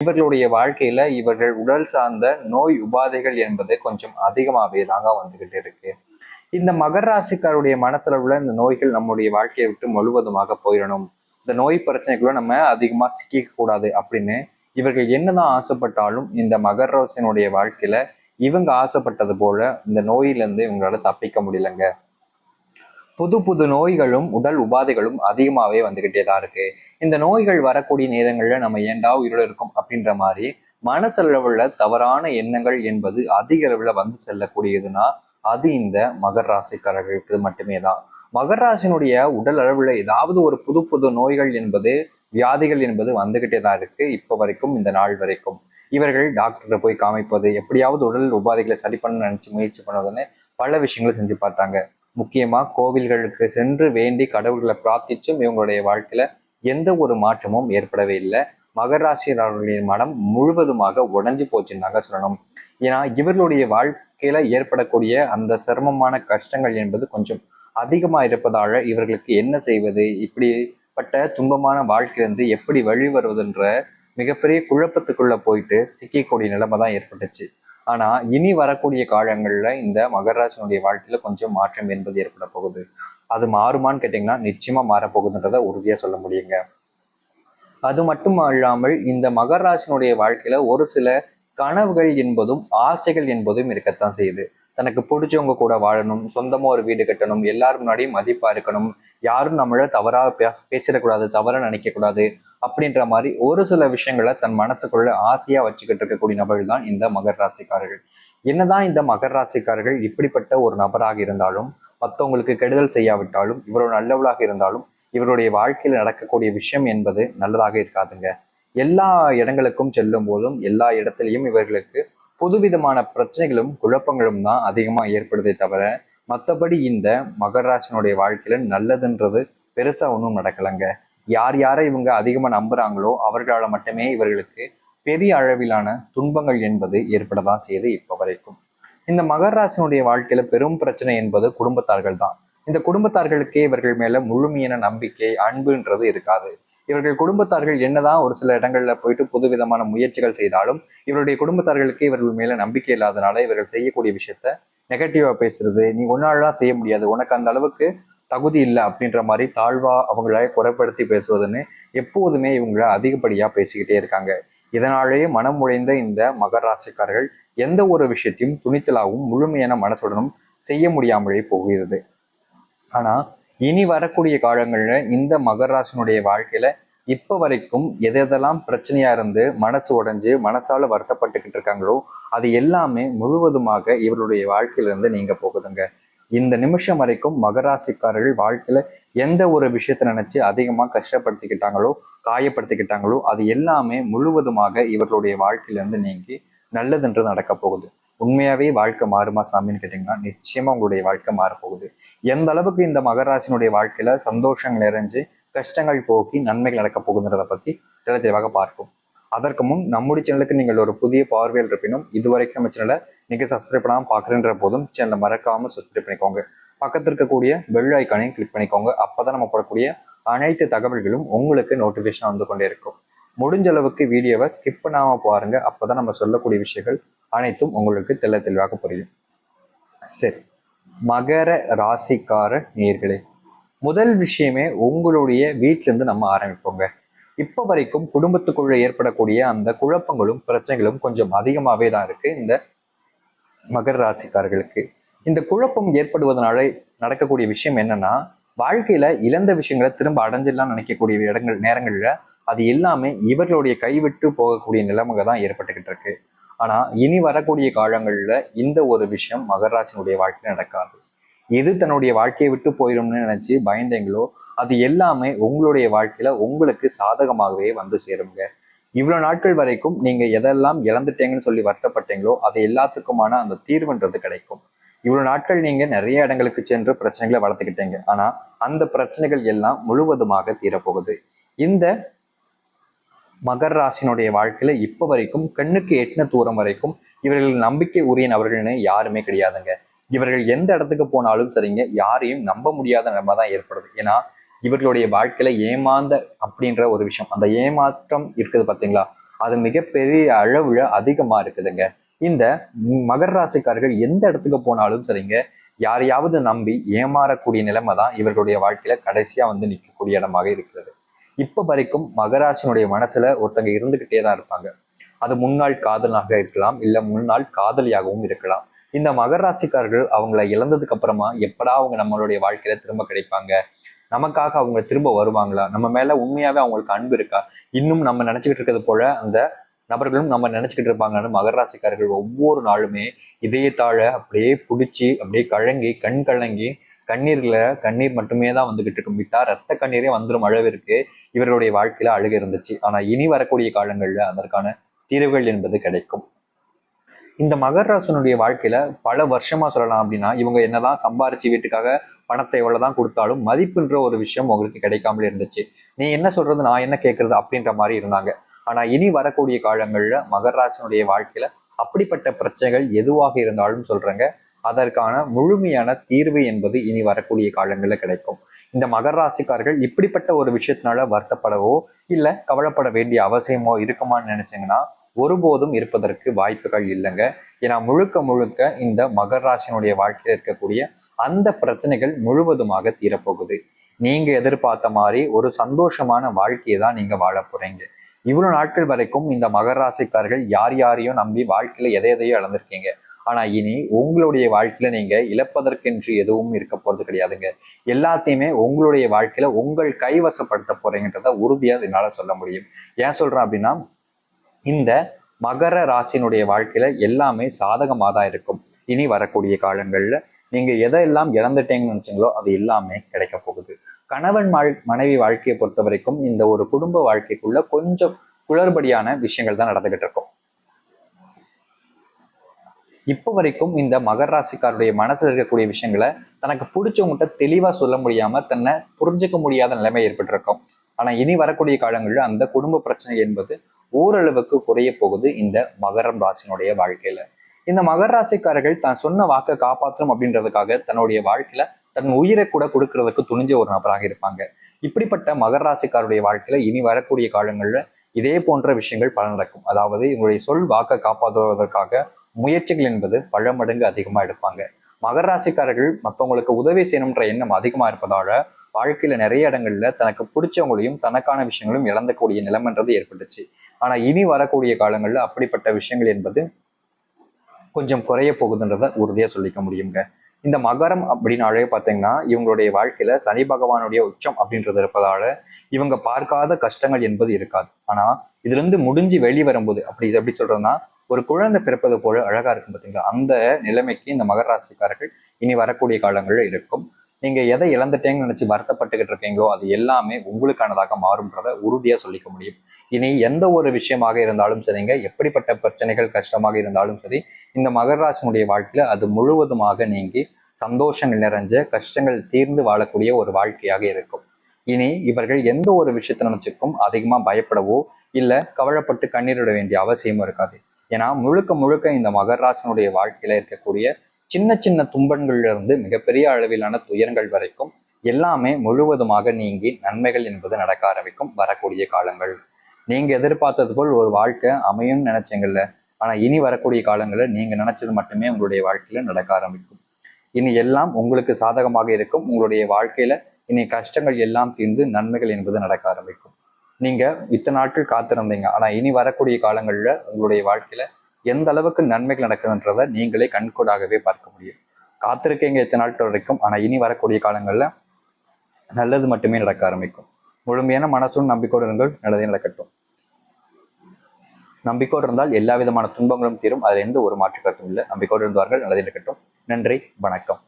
இவர்களுடைய வாழ்க்கையில இவர்கள் உடல் சார்ந்த நோய் உபாதைகள் என்பது கொஞ்சம் அதிகமாகவே தாங்க வந்துகிட்டு இருக்கு. இந்த மகர ராசிக்காருடைய மனசளவுல இந்த நோய்கள் நம்முடைய வாழ்க்கையை விட்டு முழுவதுமாக போயிடணும், இந்த நோய் பிரச்சனைக்குள்ள நம்ம அதிகமா சிக்கிக்க கூடாது அப்படின்னு இவர்கள் என்னதான் ஆசைப்பட்டாலும் இந்த மகர ராசினுடைய வாழ்க்கையில இவங்க ஆசைப்பட்டது போல இந்த நோயிலிருந்து இவங்களால தப்பிக்க முடியலங்க. புது புது நோய்களும் உடல் உபாதைகளும் அதிகமாகவே வந்துகிட்டே தான் இருக்கு. இந்த நோய்கள் வரக்கூடிய நேரங்கள்ல நம்ம ஏண்டா உயிரோட இருக்கும் அப்படின்ற மாதிரி மனசளவுல தவறான எண்ணங்கள் என்பது அதிக அளவுல வந்து செல்லக்கூடியதுன்னா அது இந்த மகர ராசிக்காரர்களுக்கு மட்டுமே தான். மகர ராசினுடைய உடல் அளவுல ஏதாவது ஒரு புது புது நோய்கள் என்பது வியாதிகள் என்பது வந்துகிட்டே தான் இருக்கு. இப்போ வரைக்கும் இந்த நாள் வரைக்கும் இவர்கள் டாக்டரை போய் காமிப்பது, எப்படியாவது உடல் உபாதைகளை சரி பண்ண நினைச்சு முயற்சி பண்ணுவதுன்னு பல விஷயங்களை செஞ்சு பார்த்தாங்க. முக்கியமா கோவில்களுக்கு சென்று வேண்டி கடவுள்களை பிரார்த்திச்சும் இவங்களுடைய வாழ்க்கையில எந்த ஒரு மாற்றமும் ஏற்படவே இல்லை. மகர ராசியினர்களுடைய மனம் முழுவதுமாக உடைஞ்சு போச்சுன்னாங்க சொல்லணும். ஏன்னா இவர்களுடைய வாழ்க்கையில ஏற்படக்கூடிய அந்த சிரமமான கஷ்டங்கள் என்பது கொஞ்சம் அதிகமா இருப்பதால இவர்களுக்கு என்ன செய்வது, இப்படிப்பட்ட துன்பமான வாழ்க்கையிலிருந்து எப்படி வெளிவருவதுன்ற மிகப்பெரிய குழப்பத்துக்குள்ள போயிட்டு சிக்கக்கூடிய நிலைமை தான் ஏற்பட்டுச்சு. ஆனா இனி வரக்கூடிய காலங்கள்ல இந்த மகராஜனுடைய வாழ்க்கையில கொஞ்சம் மாற்றம் என்பது ஏற்பட போகுது. அது மாறுமான்னு கேட்டீங்கன்னா நிச்சயமா மாறப்போகுதுன்றத உறுதியா சொல்ல முடியுங்க. அது மட்டும் அல்லாமல் இந்த மகராஜனுடைய வாழ்க்கையில ஒரு சில கனவுகள் என்பதும் ஆசைகள் என்பதும் இருக்கத்தான் செய்யுது. தனக்கு பிடிச்சவங்க கூட வாழணும், சொந்தமா ஒரு வீடு கட்டணும், எல்லாரும் முன்னாடியும் மதிப்பா இருக்கணும், யாரும் நம்மள தவறா பேசிடக்கூடாது, தவறா நினைக்க கூடாது அப்படின்ற மாதிரி ஒரு சில விஷயங்களை தன் மனசுக்குள்ள ஆசையா வச்சுக்கிட்டு இருக்கக்கூடிய நபர்கள் தான் இந்த மகர ராசிக்காரர்கள். என்னதான் இந்த மகர ராசிக்காரர்கள் இப்படிப்பட்ட ஒரு நபராக இருந்தாலும், மற்றவங்களுக்கு கெடுதல் செய்யாவிட்டாலும், இவரோட நல்லவளாக இருந்தாலும் இவருடைய வாழ்க்கையில் நடக்கக்கூடிய விஷயம் என்பது நல்லதாக இருக்காதுங்க. எல்லா இடங்களுக்கும் செல்லும் போதும் எல்லா இடத்துலையும் இவர்களுக்கு புதுவிதமான பிரச்சனைகளும் குழப்பங்களும் தான் அதிகமா ஏற்படுதே தவிர மற்றபடி இந்த மகராஜனுடைய வாழ்க்கையில நல்லதுன்றது பெருசா ஒன்றும் நடக்கலைங்க. யார் யாரை இவங்க அதிகமா நம்புறாங்களோ அவர்களால் மட்டுமே இவர்களுக்கு பெரிய அளவிலான துன்பங்கள் என்பது ஏற்படதான் செய்யுது இப்போ வரைக்கும். இந்த மகராஜனுடைய வாழ்க்கையில பெரும் பிரச்சனை என்பது குடும்பத்தார்கள் தான். இந்த குடும்பத்தார்களுக்கே இவர்கள் மேல முழுமையான நம்பிக்கை அன்புன்றது இருக்காது. இவர்கள் குடும்பத்தார்கள் என்னதான் ஒரு சில இடங்கள்ல போயிட்டு புதுவிதமான முயற்சிகள் செய்தாலும் இவருடைய குடும்பத்தார்களுக்கு இவர்கள் மேல நம்பிக்கை இல்லாதனால இவர்கள் செய்யக்கூடிய விஷயத்த நெகட்டிவா பேசுறது, நீ ஒன்னாலாம் செய்ய முடியாது, உனக்கு அந்த அளவுக்கு தகுதி இல்லை அப்படின்ற மாதிரி தாழ்வா அவங்கள குறைப்படுத்தி பேசுவதுன்னு எப்போதுமே இவங்கள அதிகப்படியா பேசிக்கிட்டே இருக்காங்க. இதனாலேயே மனம் உழைந்த இந்த மகராசிக்காரர்கள் எந்த ஒரு விஷயத்தையும் துணித்தலாகவும் முழுமையான மனசுடனும் செய்ய முடியாமலே போகிறது. ஆனா இனி வரக்கூடிய காலங்கள்ல இந்த மகராசனுடைய வாழ்க்கையில இப்ப வரைக்கும் எதெல்லாம் பிரச்சனையா இருந்து மனசு உடைஞ்சு மனசால வருத்தப்பட்டுக்கிட்டு இருக்காங்களோ அது எல்லாமே முழுவதுமாக இவருடைய வாழ்க்கையில இருந்து நீங்க போகுதுங்க. இந்த நிமிஷம் வரைக்கும் மகராசிக்காரர்கள் வாழ்க்கையில எந்த ஒரு விஷயத்த நினைச்சு அதிகமா கஷ்டப்படுத்திக்கிட்டாங்களோ காயப்படுத்திக்கிட்டாங்களோ அது எல்லாமே முழுவதுமாக இவர்களுடைய வாழ்க்கையில இருந்து நீங்கி நல்லதுன்றது நடக்க போகுது. உண்மையாவே வாழ்க்கை மாறுமா சாமின்னு கேட்டீங்கன்னா நிச்சயமா உங்களுடைய வாழ்க்கை மாறப்போகுது. எந்த அளவுக்கு இந்த மகராசினுடைய வாழ்க்கையில சந்தோஷங்கள் நிறைஞ்சு கஷ்டங்கள் போக்கி நன்மைகள் நடக்க போகுதுன்றதை பத்தி தெளிவாக பார்ப்போம். அதற்கு முன் நம்முடைய சேனலுக்கு நீங்கள் ஒரு புதிய பார்வையில் இருப்பினும் இதுவரைக்கும் நம்ம சேனலை நீங்க சப்ஸ்கிரைப் பண்ணாமல் பார்க்குறன்ற போதும் சேனலை மறக்காம சப்ஸ்கிரைப் பண்ணிக்கோங்க. பக்கத்தில் இருக்கக்கூடிய பெல் ஐக்கானையும் கிளிக் பண்ணிக்கோங்க. அப்பதான் நம்ம போடக்கூடிய அனைத்து தகவல்களும் உங்களுக்கு நோட்டிஃபிகேஷன் வந்து கொண்டே இருக்கும். முடிஞ்ச அளவுக்கு வீடியோவை ஸ்கிப் பண்ணாம பாருங்க. அப்பதான் நம்ம சொல்லக்கூடிய விஷயங்கள் அனைத்தும் உங்களுக்கு தெளிவாக புரியும். சரி, மகர ராசிக்கார நேயர்களே, முதல் விஷயமே உங்களுடைய வீட்டில இருந்து நம்ம ஆரம்பிப்போங்க. இப்ப வரைக்கும் குடும்பத்துக்குள்ள ஏற்படக்கூடிய அந்த குழப்பங்களும் பிரச்சனைகளும் கொஞ்சம் அதிகமாவே தான் இருக்கு இந்த மகர ராசிக்காரர்களுக்கு. இந்த குழப்பம் ஏற்படுவதனால நடக்கக்கூடிய விஷயம் என்னன்னா, வாழ்க்கையில இழந்த விஷயங்களை திரும்ப அடைஞ்சிடலாம் நினைக்கக்கூடிய நேரங்கள்ல அது எல்லாமே இவர்களுடைய கைவிட்டு போகக்கூடிய நிலைமை தான் ஏற்பட்டுக்கிட்டு இருக்கு. ஆனா இனி வரக்கூடிய காலங்கள்ல இந்த ஒரு விஷயம் மகராஜனுடைய வாழ்க்கையில நடக்காது. எது தன்னுடைய வாழ்க்கையை விட்டு போயிடும்னு நினைச்சு பயந்தீங்களோ அது எல்லாமே உங்களுடைய வாழ்க்கையில உங்களுக்கு சாதகமாகவே வந்து சேருங்க. இவ்வளவு நாட்கள் வரைக்கும் நீங்க எதெல்லாம் இழந்துட்டீங்கன்னு சொல்லி வருத்தப்பட்டீங்களோ அது எல்லாத்துக்குமான அந்த தீர்வுன்றது கிடைக்கும். இவ்வளவு நாட்கள் நீங்க நிறைய இடங்களுக்கு சென்று பிரச்சனைகளை வளர்த்துக்கிட்டீங்க. ஆனா அந்த பிரச்சனைகள் எல்லாம் முழுவதுமாக தீரப்போகுது. இந்த மகர ராசினுடைய வாழ்க்கையில இப்ப வரைக்கும் கண்ணுக்கு எட்டின தூரம் வரைக்கும் இவர்கள் நம்பிக்கை உரிய நபர்கள்னு யாருமே கிடையாதுங்க. இவர்கள் எந்த இடத்துக்கு போனாலும் சரிங்க, யாரையும் நம்ப முடியாத நிலைமை தான் ஏற்படுது. ஏன்னா இவர்களுடைய வாழ்க்கையில ஏமாந்த அப்படின்ற ஒரு விஷயம், அந்த ஏமாற்றம் இருக்குது பார்த்தீங்களா, அது மிகப்பெரிய அளவுல அதிகமா இருக்குதுங்க. இந்த மகர ராசிக்காரர்கள் எந்த இடத்துக்கு போனாலும் சரிங்க, யாரையாவது நம்பி ஏமாறக்கூடிய நிலைமை தான் இவர்களுடைய வாழ்க்கையில கடைசியா வந்து நிற்கக்கூடிய இடமாக இருக்கிறது. இப்ப வரைக்கும் மகராசினுடைய மனசுல ஒருத்தங்க இருந்துகிட்டே தான் இருப்பாங்க. அது முன்னாள் காதலாக இருக்கலாம், இல்ல முன்னாள் காதலியாகவும் இருக்கலாம். இந்த மகர ராசிக்காரர்கள் அவங்கள இழந்ததுக்கு அப்புறமா எப்படா அவங்க நம்மளுடைய வாழ்க்கையில திரும்ப கிடைப்பாங்க, நமக்காக அவங்க திரும்ப வருவாங்களா, நம்ம மேல உண்மையாவே அவங்களுக்கு அன்பு இருக்கா, இன்னும் நம்ம நினைச்சுக்கிட்டு இருக்கிறது போல அந்த நபர்களும் நம்ம நினைச்சுக்கிட்டு இருப்பாங்கன்னு மகர ராசிக்காரர்கள் ஒவ்வொரு நாளுமே இதயத்தாழ அப்படியே பிடிச்சி அப்படியே கழங்கி கண் கலங்கி கண்ணீர் மட்டுமே தான் வந்துகிட்டு இருக்கும். விட்டா ரத்த கண்ணீரே வந்துடும் அளவிற்கு இவர்களுடைய வாழ்க்கையில அழுக இருந்துச்சு. ஆனா இனி வரக்கூடிய காலங்கள்ல அதற்கான தீர்வுகள் என்பது கிடைக்கும். இந்த மகர ராசினுடைய வாழ்க்கையில பல வருஷமா சொல்லலாம் அப்படின்னா, இவங்க என்னதான் சம்பாரிச்சு வீட்டுக்காக பணத்தை எவ்வளவுதான் கொடுத்தாலும் மதிப்புன்ற ஒரு விஷயம் உங்களுக்கு கிடைக்காமலே இருந்துச்சு. நீ என்ன சொல்றது, நான் என்ன கேட்கறது அப்படின்ற மாதிரி இருந்தாங்க. ஆனா இனி வரக்கூடிய காலங்கள்ல மகர ராசினுடைய வாழ்க்கையில அப்படிப்பட்ட பிரச்சனைகள் எதுவாக இருந்தாலும் சொல்றேங்க, அதற்கான முழுமையான தீர்வு என்பது இனி வரக்கூடிய காலங்கள்ல கிடைக்கும். இந்த மகர ராசிக்காரர்கள் இப்படிப்பட்ட ஒரு விஷயத்தினால வருத்தப்படவோ இல்ல கவலைப்பட வேண்டிய அவசியமோ இருக்குமான்னு நினைச்சீங்கன்னா ஒருபோதும் இருப்பதற்கு வாய்ப்புகள் இல்லைங்க. ஏன்னா முழுக்க முழுக்க இந்த மகர ராசினுடைய வாழ்க்கையில் இருக்கக்கூடிய அந்த பிரச்சனைகள் முழுவதுமாக தீரப்போகுது. நீங்க எதிர்பார்த்த மாதிரி ஒரு சந்தோஷமான வாழ்க்கையை தான் நீங்க வாழ போறீங்க. இவ்வளவு நாட்கள் வரைக்கும் இந்த மகர ராசிக்காரர்கள் யார் யாரையும் நம்பி வாழ்க்கையில எதையோ இழந்திருக்கீங்க. ஆனா இனி உங்களுடைய வாழ்க்கையில நீங்க இழப்பதற்கென்று எதுவும் இருக்க போறது கிடையாதுங்க. எல்லாத்தையுமே உங்களுடைய வாழ்க்கையில உங்கள் கைவசப்படுத்த போறீங்கன்றத உறுதியா என்னால சொல்ல முடியும். ஏன் சொல்றேன் அப்படின்னா, இந்த மகர ராசினுடைய வாழ்க்கையில எல்லாமே சாதகமாக தான் இருக்கும். இனி வரக்கூடிய காலங்கள்ல நீங்க எதையெல்லாம் இழந்துட்டீங்கன்னு நினைச்சீங்களோ அது எல்லாமே கிடைக்க போகுது. கணவன் மனைவி வாழ்க்கையை பொறுத்த வரைக்கும் இந்த ஒரு குடும்ப வாழ்க்கைக்குள்ள கொஞ்சம் குளறுபடியான விஷயங்கள் தான் நடந்துகிட்டு இருக்கும். இப்போ வரைக்கும் இந்த மகர ராசிக்காருடைய மனசுல இருக்கக்கூடிய விஷயங்களை தனக்கு பிடிச்சவங்ககிட்ட தெளிவா சொல்ல முடியாம தன்னை புரிஞ்சுக்க முடியாத நிலைமை ஏற்பட்டிருக்கும். ஆனா இனி வரக்கூடிய காலங்களில் அந்த குடும்ப பிரச்சனை என்பது ஓரளவுக்கு குறைய போகுது இந்த மகரம் ராசினுடைய வாழ்க்கையில. இந்த மகர ராசிக்காரர்கள் தான் சொன்ன வாக்கை காப்பாற்றணும் அப்படின்றதுக்காக தன்னுடைய வாழ்க்கையில தன் உயிரை கூட கொடுக்கறதுக்கு துணிஞ்ச ஒரு நபராக இருப்பாங்க. இப்படிப்பட்ட மகர ராசிக்காருடைய வாழ்க்கையில இனி வரக்கூடிய காலங்கள்ல இதே போன்ற விஷயங்கள் பல நடக்கும். அதாவது இவங்களுடைய சொல் வாக்கை காப்பாற்றுவதற்காக முயற்சிகள் என்பது பல மடங்கு அதிகமா எடுப்பாங்க. மகர ராசிக்காரர்கள் மற்றவங்களுக்கு உதவி செய்யணும்ன்ற எண்ணம் அதிகமா இருப்பதால வாழ்க்கையில நிறைய இடங்கள்ல தனக்கு பிடிச்சவங்களையும் தனக்கான விஷயங்களும் இழந்தக்கூடிய நிலைமைன்றது ஏற்பட்டுச்சு. ஆனா இனி வரக்கூடிய காலங்கள்ல அப்படிப்பட்ட விஷயங்கள் என்பது கொஞ்சம் குறைய போகுதுன்றத உறுதியா சொல்லிக்க முடியுங்க. இந்த மகரம் அப்படின்னாலே பார்த்தீங்கன்னா இவங்களுடைய வாழ்க்கையில சனி பகவானுடைய உச்சம் அப்படின்றது இருப்பதால இவங்க பார்க்காத கஷ்டங்கள் என்பது இருக்காது. ஆனா இதுல இருந்து முடிஞ்சு வெளிவரும்போது எப்படி சொல்றதுன்னா, ஒரு குழந்தை பிறப்பது போல அழகா இருக்கும் பார்த்தீங்களா, அந்த நிலைமைக்கு இந்த மகர ராசிக்காரர்கள் இனி வரக்கூடிய காலங்கள்ல இருக்கும். நீங்க எதை இழந்துட்டேங்கன்னு நினைச்சு வருத்தப்பட்டுக்கிட்டு இருக்கீங்களோ அது எல்லாமே உங்களுக்கானதாக மாறும்ன்றத உறுதியா சொல்லிக்க முடியும். இனி எந்த ஒரு விஷயமாக இருந்தாலும் சரிங்க, எப்படிப்பட்ட பிரச்சனைகள் கஷ்டமாக இருந்தாலும் சரி, இந்த மகர ராசினுடைய வாழ்க்கையில அது முழுவதுமாக நீங்கி சந்தோஷங்கள் நிறைஞ்ச கஷ்டங்கள் தீர்ந்து வாழக்கூடிய ஒரு வாழ்க்கையாக இருக்கும். இனி இவர்கள் எந்த ஒரு விஷயத்தை நினைச்சுக்கும் அதிகமா பயப்படவோ இல்ல கவலைப்பட்டு கண்ணீரிட வேண்டிய அவசியமும் இருக்காது. ஏன்னா முழுக்க முழுக்க இந்த மகர ராசினுடைய வாழ்க்கையில இருக்கக்கூடிய சின்ன சின்ன துன்பங்கள்ல இருந்து மிகப்பெரிய அளவிலான துயரங்கள் வரைக்கும் எல்லாமே முழுவதுமாக நீங்கி நன்மைகள் என்பது நடக்க ஆரம்பிக்கும் வரக்கூடிய காலங்கள். நீங்க எதிர்பார்த்தது போல் ஒரு வாழ்க்கை அமையும்னு நினைச்சீங்கல்ல, ஆனா இனி வரக்கூடிய காலங்களில் நீங்க நினைச்சது மட்டுமே உங்களுடைய வாழ்க்கையில நடக்க ஆரம்பிக்கும். இனி எல்லாம் உங்களுக்கு சாதகமாக இருக்கும். உங்களுடைய வாழ்க்கையில இனி கஷ்டங்கள் எல்லாம் தீர்ந்து நன்மைகள் என்பது நடக்க ஆரம்பிக்கும். நீங்க இத்தனை நாட்கள் காத்திருந்தீங்க, ஆனா இனி வரக்கூடிய காலங்கள்ல உங்களுடைய வாழ்க்கையில எந்த அளவுக்கு நன்மைகள் நடக்குதுன்றதை நீங்களே கண்கூடாகவே பார்க்க முடியும். காத்திருக்கீங்க இத்தனை நாட்கள் வரைக்கும், ஆனா இனி வரக்கூடிய காலங்கள்ல நல்லது மட்டுமே நடக்க ஆரம்பிக்கும். முழுமையான மனசும் நம்பிக்கையோடு இருங்கள், நல்லதே நடக்கட்டும். நம்பிக்கையோடு இருந்தால் எல்லா விதமான துன்பங்களும் தீரும். அதில் எந்த ஒரு மாற்று கருத்தும் இல்லை. நம்பிக்கையோடு இருந்தார்கள், நல்லதே நடக்கட்டும். நன்றி, வணக்கம்.